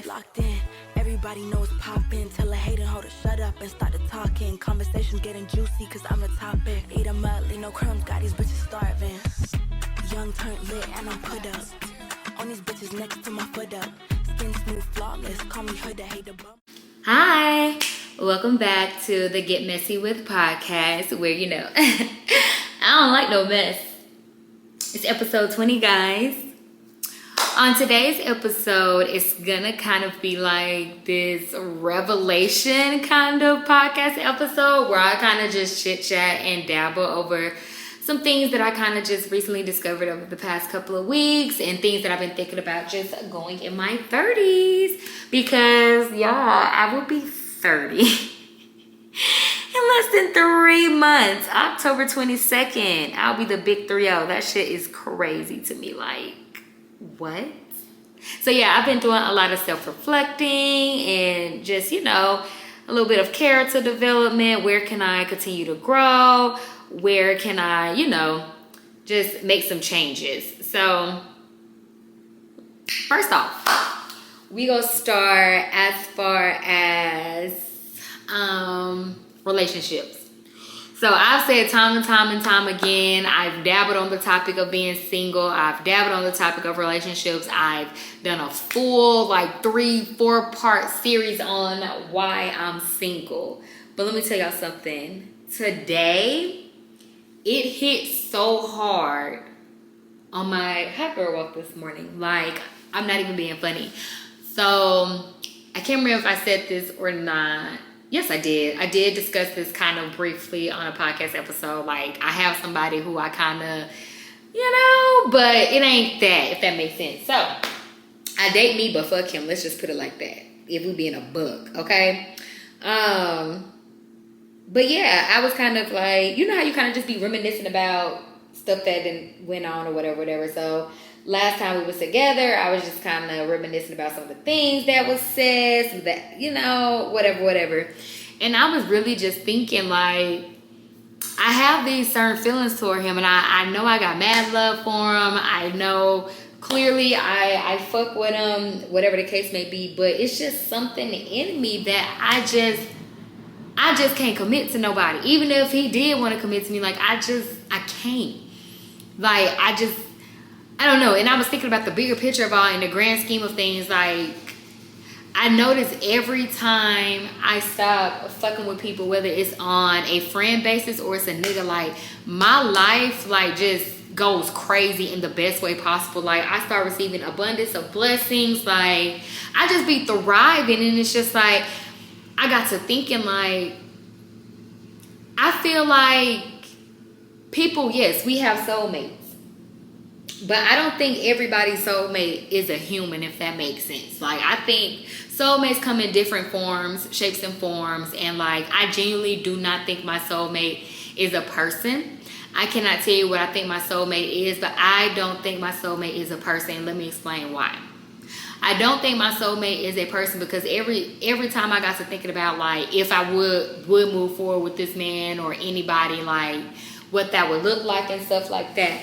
locked in. Everybody knows poppin'. Tell a hater hoe to shut up and start the talking. Conversations getting juicy cause I'm the topic. Eat them up, leave no crumbs, got these bitches starving. Young turned lit and I'm put up. On these bitches next to my foot up. Skin smooth, flawless, call me hood, hate the bump. Hi, welcome back to the Get Messy With podcast, where I don't like no mess. It's episode 20, guys. On today's episode, it's gonna kind of be like this revelation kind of podcast episode where I kind of just chit chat and dabble over some things that I kind of just recently discovered over the past couple of weeks and things that I've been thinking about just going in my 30s, because y'all, I will be 30 in less than 3 months. October 22nd, I'll be the big 3-0. That shit is crazy to me. Like, what? So yeah, I've been doing a lot of self-reflecting and just, a little bit of character development. Where can I continue to grow? Where can I, just make some changes? So first off, we gonna start as far as relationships. So I've said time and time again, I've dabbled on the topic of being single. I've dabbled on the topic of relationships. I've done a full 3-4 part series on why I'm single. But let me tell y'all something. Today, it hit so hard on my hot girl walk this morning. I'm not even being funny. So I can't remember if I said this or not. Yes, I did. I did discuss this kind of briefly on a podcast episode. I have somebody who I kind of, but it ain't that, if that makes sense. So, I date me, but fuck him. Let's just put it like that. If we be in a book, okay? But yeah, I was kind of how you kind of just be reminiscing about stuff that then went on or whatever. So, last time we was together, I was just kind of reminiscing about some of the things that was said, that, whatever. And I was really just thinking, I have these certain feelings toward him, and I know I got mad love for him. I know clearly I fuck with him, whatever the case may be, but it's just something in me that I just can't commit to nobody. Even if he did want to commit to me, I can't. I don't know. And I was thinking about the bigger picture of all, in the grand scheme of things. I notice every time I stop fucking with people, whether it's on a friend basis or it's a nigga, my life, just goes crazy in the best way possible. I start receiving abundance of blessings. I just be thriving. And it's just I got to thinking, I feel like people, yes, we have soulmates. But I don't think everybody's soulmate is a human, if that makes sense. I think soulmates come in different forms, shapes and forms. And I genuinely do not think my soulmate is a person. I cannot tell you what I think my soulmate is, but I don't think my soulmate is a person. Let me explain why. I don't think my soulmate is a person because every time I got to thinking about if I would move forward with this man or anybody, what that would look like and stuff like that.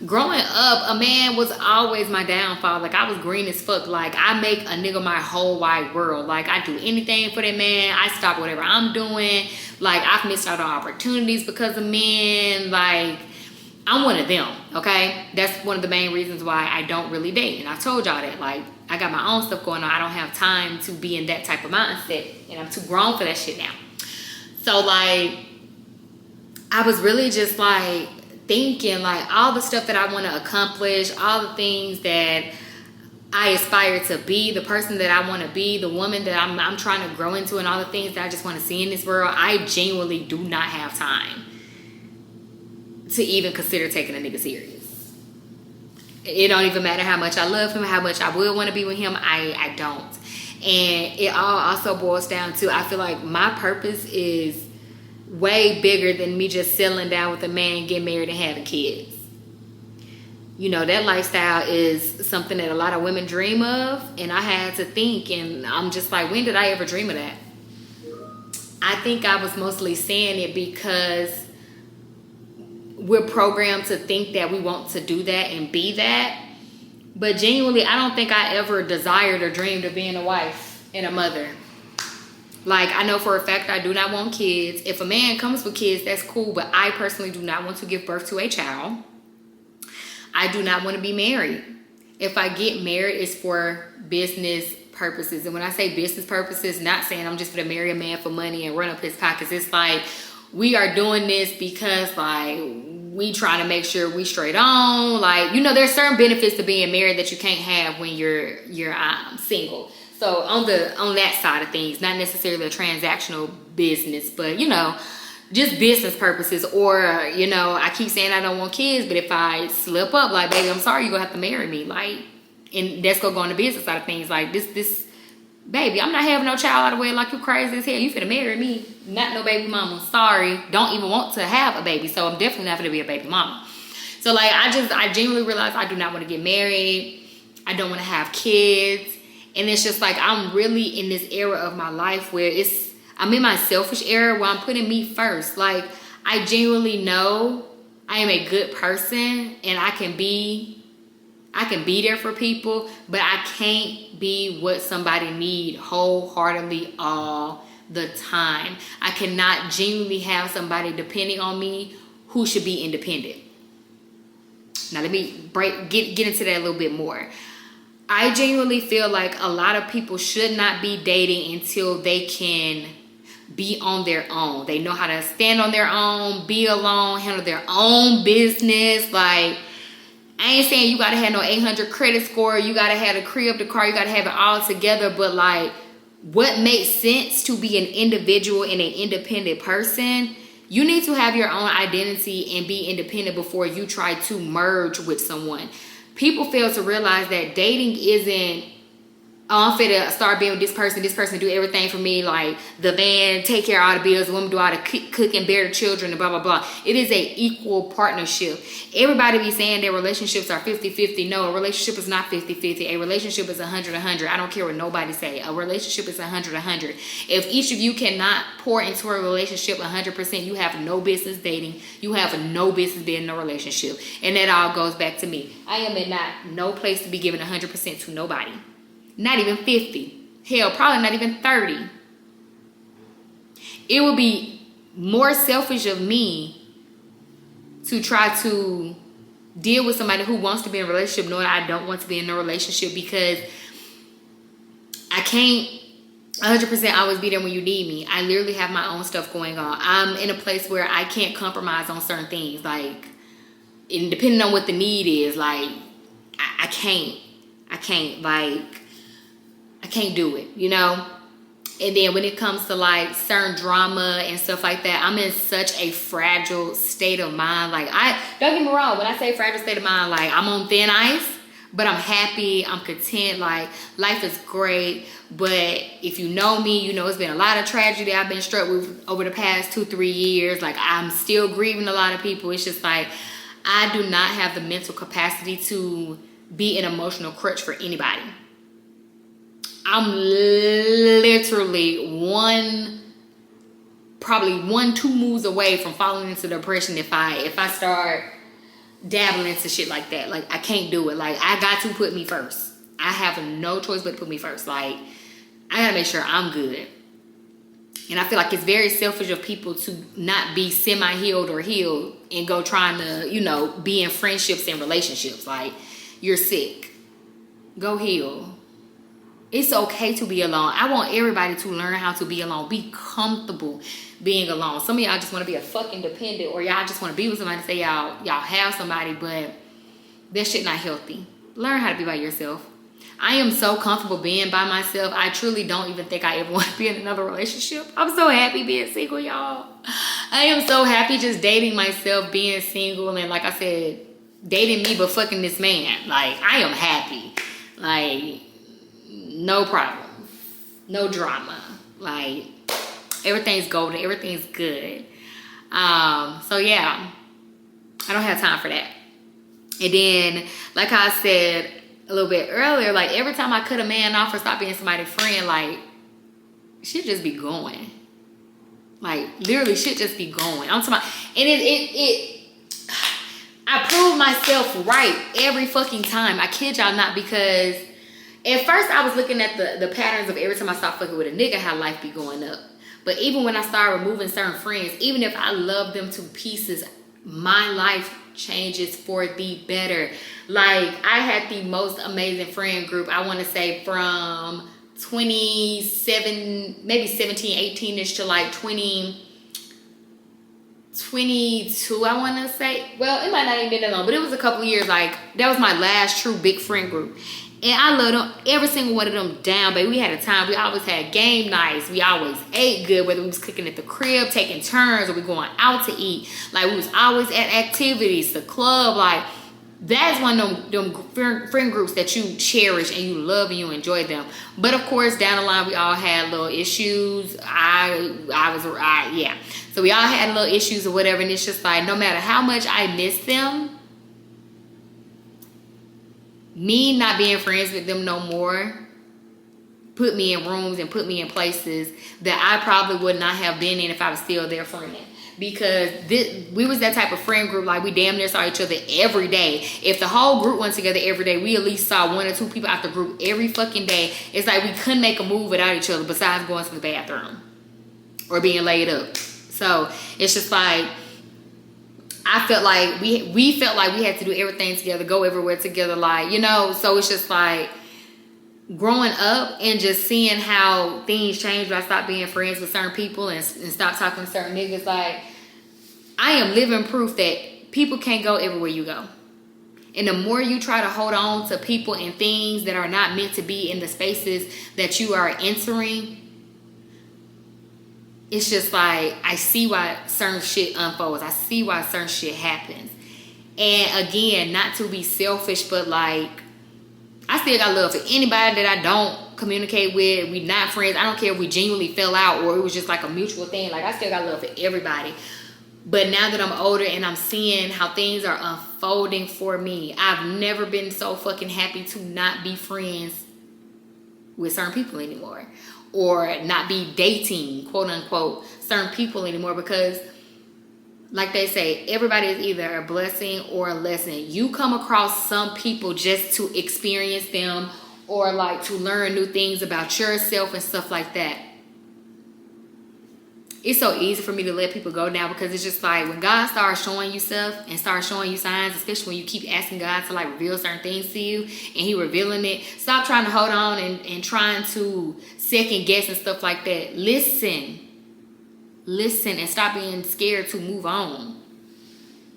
Growing up, a man was always my downfall. I was green as fuck. I make a nigga my whole wide world. I do anything for that man. I stop whatever I'm doing. I've missed out on opportunities because of men. I'm one of them, okay? That's one of the main reasons why I don't really date. And I told y'all that. I got my own stuff going on. I don't have time to be in that type of mindset. And I'm too grown for that shit now. So, I was really just, thinking, all the stuff that I want to accomplish, all the things that I aspire to be, the person that I want to be, the woman that I'm trying to grow into, and all the things that I just want to see in this world, I genuinely do not have time to even consider taking a nigga serious. It don't even matter how much I love him, how much I would want to be with him, I don't. And it all also boils down to, I feel like my purpose is way bigger than me just settling down with a man, getting married, and having kids. That lifestyle is something that a lot of women dream of, and I had to think, and I'm just when did I ever dream of that? I think I was mostly saying it because we're programmed to think that we want to do that and be that, But genuinely, I don't think I ever desired or dreamed of being a wife and a mother. Like, I know for a fact I do not want kids. If a man comes with kids, that's cool. But I personally do not want to give birth to a child. I do not want to be married. If I get married, it's for business purposes. And when I say business purposes, not saying I'm just going to marry a man for money and run up his pockets. It's like, we are doing this because, like, we trying to make sure we straight on. Like, you know, there's certain benefits to being married that you can't have when you're single. So on that side of things, not necessarily a transactional business, but, you know, just business purposes. Or, you know, I keep saying I don't want kids, but if I slip up, like, baby, I'm sorry, you're gonna have to marry me. Like, and that's gonna go on the business side of things. Like, this baby, I'm not having no child out of the way. Like, you crazy as hell. You finna marry me, not no baby mama. Sorry, don't even want to have a baby. So I'm definitely not gonna be a baby mama. So, like, I genuinely realized I do not want to get married. I don't want to have kids. And it's just like, I'm really in this era of my life where I'm in my selfish era where I'm putting me first. Like, I genuinely know I am a good person and I can be there for people, but I can't be what somebody need wholeheartedly all the time. I cannot genuinely have somebody depending on me who should be independent. Now let me get into that a little bit more. I genuinely feel like a lot of people should not be dating until they can be on their own. They know how to stand on their own, be alone, handle their own business. Like, I ain't saying you gotta have no 800 credit score, you gotta have the crib, the car, you gotta have it all together, but like, what makes sense to be an individual and an independent person, you need to have your own identity and be independent before you try to merge with someone. People fail to realize that dating isn't, oh, I'm finna start being with this person do everything for me, like the man take care of all the bills, the woman do all the cook and bear the children and blah, blah, blah. It is a equal partnership. Everybody be saying their relationships are 50-50. No, a relationship is not 50-50. A relationship is 100-100. I don't care what nobody say. A relationship is 100-100. If each of you cannot pour into a relationship 100%, you have no business dating. You have no business being in a relationship. And that all goes back to me. I am in no place to be giving 100% to nobody. Not even 50. Hell, probably not even 30. It would be more selfish of me to try to deal with somebody who wants to be in a relationship knowing I don't want to be in a relationship, because I can't 100% always be there when you need me. I literally have my own stuff going on. I'm in a place where I can't compromise on certain things. Like, and depending on what the need is, like, I can't. Like, I can't do it, you know? And then when it comes to like certain drama and stuff like that, I'm in such a fragile state of mind. Like, don't get me wrong, when I say fragile state of mind, like, I'm on thin ice, but I'm happy, I'm content, like, life is great. But if you know me, you know it's been a lot of tragedy I've been struck with over the past 2-3 years. Like, I'm still grieving a lot of people. It's just like, I do not have the mental capacity to be an emotional crutch for anybody. I'm literally 1-2 moves away from falling into depression if I start dabbling into shit like that. Like, I can't do it. Like, I got to put me first. I have no choice but to put me first. Like, I gotta make sure I'm good. And I feel like it's very selfish of people to not be semi-healed or healed and go trying to, you know, be in friendships and relationships. Like, you're sick. Go heal. It's okay to be alone. I want everybody to learn how to be alone. Be comfortable being alone. Some of y'all just want to be a fucking dependent, or y'all just want to be with somebody and say y'all have somebody, but that shit not healthy. Learn how to be by yourself. I am so comfortable being by myself. I truly don't even think I ever want to be in another relationship. I'm so happy being single, y'all. I am so happy just dating myself, being single, and like I said, dating me but fucking this man. Like, I am happy. Like, no problem, no drama. Like, everything's golden, everything's good. So yeah, I don't have time for that. And then, like I said a little bit earlier, like, every time I cut a man off or stop being somebody's friend, like, shit just be going. Like, literally, shit just be going. I'm talking about, and I prove myself right every fucking time. I kid y'all not, because at first I was looking at the patterns of every time I start fucking with a nigga, how life be going up. But even when I start removing certain friends, even if I love them to pieces, my life changes for the better. Like, I had the most amazing friend group, I want to say from 27, maybe 17, 18ish to like 22, I want to say. Well, it might not even been that long, but it was a couple of years. Like, that was my last true big friend group. And I love them, every single one of them down, baby. We had a time. We always had game nights. We always ate good, whether we was cooking at the crib, taking turns, or we going out to eat. Like, we was always at activities, the club. Like, that's one of them friend groups that you cherish and you love and you enjoy them. But of course, down the line, we all had little issues. Yeah. So we all had little issues or whatever. And it's just like, no matter how much I miss them, me not being friends with them no more put me in rooms and put me in places that I probably would not have been in if I was still their friend. Because we was that type of friend group, like we damn near saw each other every day. If the whole group went together every day, we at least saw one or two people out the group every fucking day. It's like we couldn't make a move without each other besides going to the bathroom or being laid up. So it's just like, I felt like we felt like we had to do everything together, go everywhere together, like, you know. So it's just like growing up and just seeing how things change when I stopped being friends with certain people and stopped talking to certain niggas. Like, I am living proof that people can't go everywhere you go. And the more you try to hold on to people and things that are not meant to be in the spaces that you are entering, it's just like, I see why certain shit unfolds. I see why certain shit happens. And again, not to be selfish, but like, I still got love for anybody that I don't communicate with. We not friends. I don't care if we genuinely fell out or it was just like a mutual thing. Like, I still got love for everybody. But now that I'm older and I'm seeing how things are unfolding for me, I've never been so fucking happy to not be friends with certain people anymore. Or not be dating, quote unquote, certain people anymore. Because, like they say, everybody is either a blessing or a lesson. You come across some people just to experience them or like to learn new things about yourself and stuff like that. It's so easy for me to let people go now, because it's just like, when God starts showing you stuff and starts showing you signs, especially when you keep asking God to like reveal certain things to you and he revealing it, stop trying to hold on and trying to second guess and stuff like that. Listen and stop being scared to move on.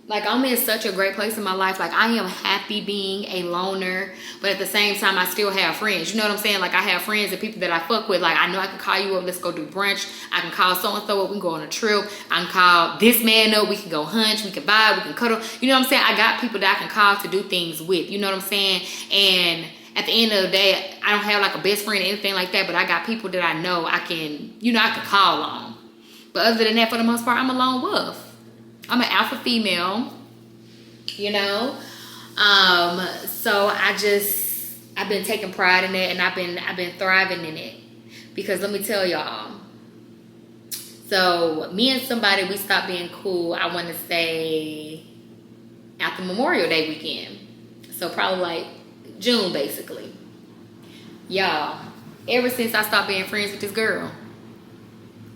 Like, I'm in such a great place in my life. Like, I am happy being a loner, but at the same time, I still have friends. You know what I'm saying? Like, I have friends and people that I fuck with. Like, I know I can call you up, let's go do brunch. I can call so-and-so up, we can go on a trip. I can call this man up, we can go hunch, we can vibe, we can cuddle. You know what I'm saying? I got people that I can call to do things with. You know what I'm saying? And at the end of the day, I don't have like a best friend or anything like that, but I got people that I know I can, I can call on. But other than that, for the most part, I'm a lone wolf. I'm an alpha female, so I've been taking pride in it, and I've been thriving in it, because let me tell y'all. So me and somebody, we stopped being cool, I want to say after Memorial Day weekend. So probably like June, basically. Y'all, ever since I stopped being friends with this girl,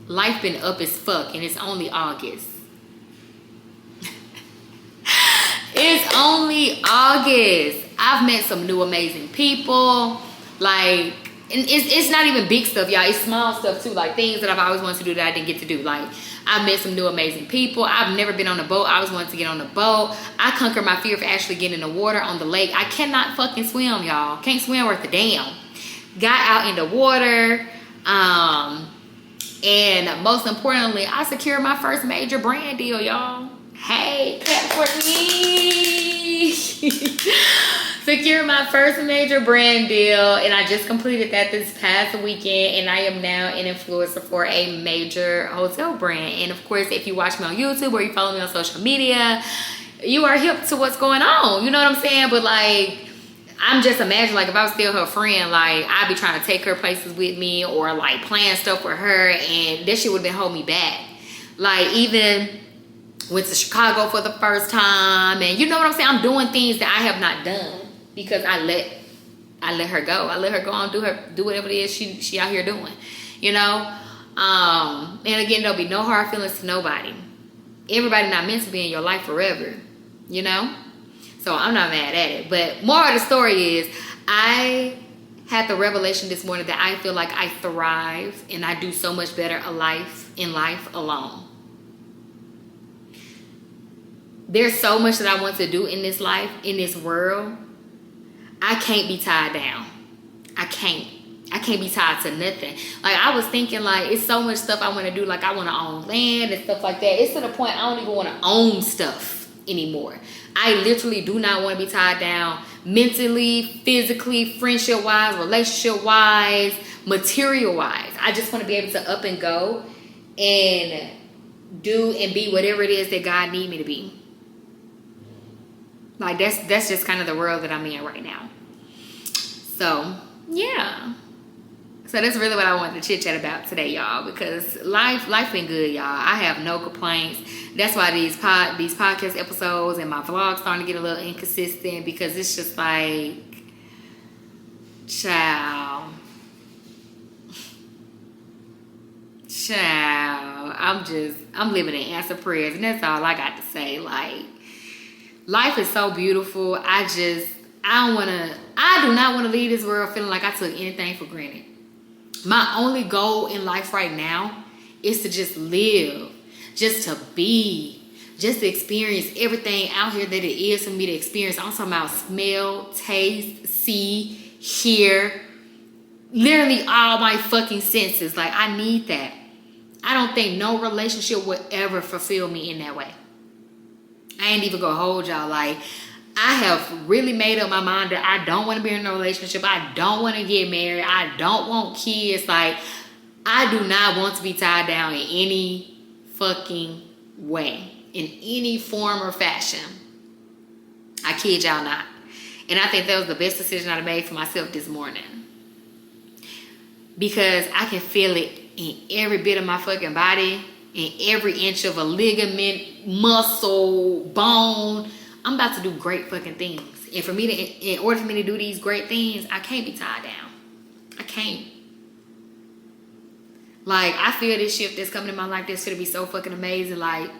life been up as fuck, and it's only August. It's only August. I've met some new amazing people. Like, and it's not even big stuff, y'all. It's small stuff too. Like, things that I've always wanted to do that I didn't get to do. Like, I've met some new amazing people. I've never been on a boat. I always wanted to get on a boat. I conquered my fear of actually getting in the water on the lake. I cannot fucking swim, y'all. Can't swim worth a damn. Got out in the water. And most importantly, I secured my first major brand deal, y'all. Hey, clap for me. Secured my first major brand deal, and I just completed that this past weekend, and I am now an influencer for a major hotel brand. And of course, if you watch me on YouTube or you follow me on social media, you are hip to what's going on. You know what I'm saying? But like, I'm just imagining, like, if I was still her friend, like, I'd be trying to take her places with me or like plan stuff with her, and this shit would have been holding me back. Like, even Went to Chicago for the first time, and you know what I'm saying? I'm doing things that I have not done because I let her go. I let her go on do whatever it is she out here doing, you know. And again, there'll be no hard feelings to nobody. Everybody not meant to be in your life forever, you know. So I'm not mad at it. But more of the story is, I had the revelation this morning that I feel like I thrive and I do so much better in life alone. There's so much that I want to do in this life, in this world. I can't be tied down. I can't be tied to nothing. Like, I was thinking, like, it's so much stuff I want to do. Like, I want to own land and stuff like that. It's to the point I don't even want to own stuff anymore. I literally do not want to be tied down mentally, physically, friendship-wise, relationship-wise, material-wise. I just want to be able to up and go and do and be whatever it is that God need me to be. Like, that's just kind of the world that I'm in right now. So, yeah. So that's really what I wanted to chit chat about today, y'all, because life been good, y'all. I have no complaints. That's why these podcast episodes and my vlogs starting to get a little inconsistent, because it's just like, child, I'm living in answer prayers, and that's all I got to say. Like, life is so beautiful. I do not want to leave this world feeling like I took anything for granted. My only goal in life right now is to just live, just to be, just to experience everything out here that it is for me to experience. I'm talking about smell, taste, see, hear, literally all my fucking senses. Like, I need that. I don't think no relationship would ever fulfill me in that way. I ain't even gonna hold y'all. Like, I have really made up my mind that I don't want to be in a relationship. I don't want to get married. I don't want kids. Like, I do not want to be tied down in any fucking way, in any form or fashion. I kid y'all not. And I think that was the best decision I made for myself this morning, because I can feel it in every bit of my fucking body, in every inch of a ligament, muscle, bone. I'm about to do great fucking things. And for me to, in order for me to do these great things, I can't be tied down. I can't. Like, I feel this shift that's coming in my life that's gonna be so fucking amazing. Like,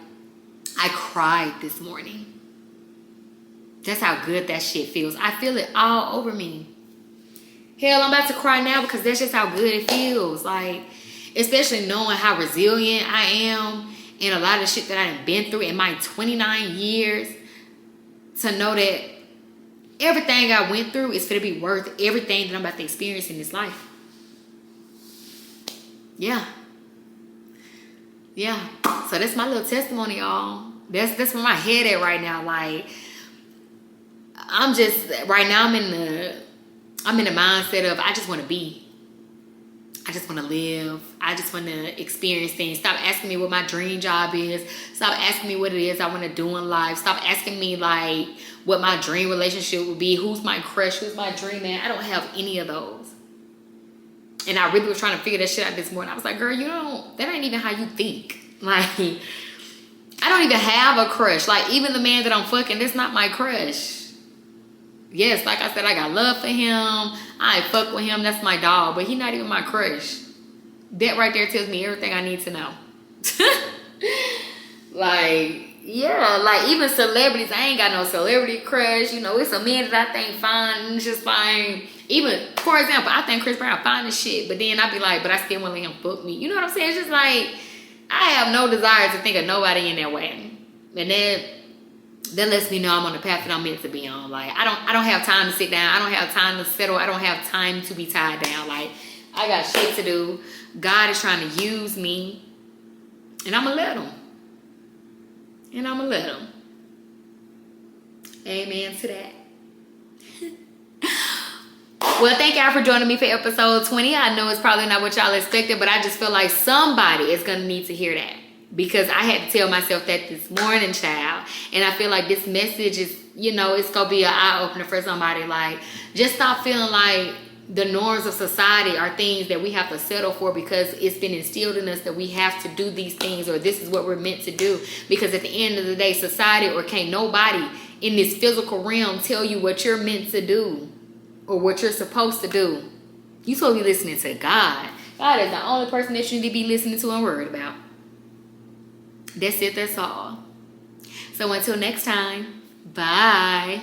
I cried this morning. That's how good that shit feels. I feel it all over me. Hell, I'm about to cry now because that's just how good it feels. Like, especially knowing how resilient I am and a lot of the shit that I done been through in my 29 years. To know that everything I went through is going to be worth everything that I'm about to experience in this life. Yeah. Yeah. So that's my little testimony, y'all. That's where my head at right now. Like, I'm just, right now I'm in the mindset of, I just want to be. I just want to live. I just want to experience things. Stop asking me what my dream job is. Stop asking me what it is I want to do in life. Stop asking me, like, what my dream relationship would be. Who's my crush? Who's my dream man? I don't have any of those. And I really was trying to figure that shit out this morning. I was like, girl, that ain't even how you think. Like, I don't even have a crush. Like, even the man that I'm fucking, that's not my crush. Yes, like I said, I got love for him. I fuck with him. That's my dog. But he not even my crush. That right there tells me everything I need to know. Like, yeah. Like, even celebrities. I ain't got no celebrity crush. You know, it's a man that I think fine. And it's just like, even, for example, I think Chris Brown fine as shit. But then I be like, but I still want to let him fuck me. You know what I'm saying? It's just like, I have no desire to think of nobody in that way. And that lets me know I'm on the path that I'm meant to be on. Like, I don't have time to sit down. I don't have time to settle. I don't have time to be tied down. Like, I got shit to do. God is trying to use me. And I'm going to let him. Amen to that. Well, thank y'all for joining me for episode 20. I know it's probably not what y'all expected, but I just feel like somebody is going to need to hear that. Because I had to tell myself that this morning, child. And I feel like this message is, it's going to be an eye-opener for somebody. Like, just stop feeling like the norms of society are things that we have to settle for because it's been instilled in us that we have to do these things, or this is what we're meant to do. Because at the end of the day, society, or can't nobody in this physical realm tell you what you're meant to do or what you're supposed to do. You're supposed to be listening to God. God is the only person that you need to be listening to and worried about. That's it. That's all. So until next time, bye.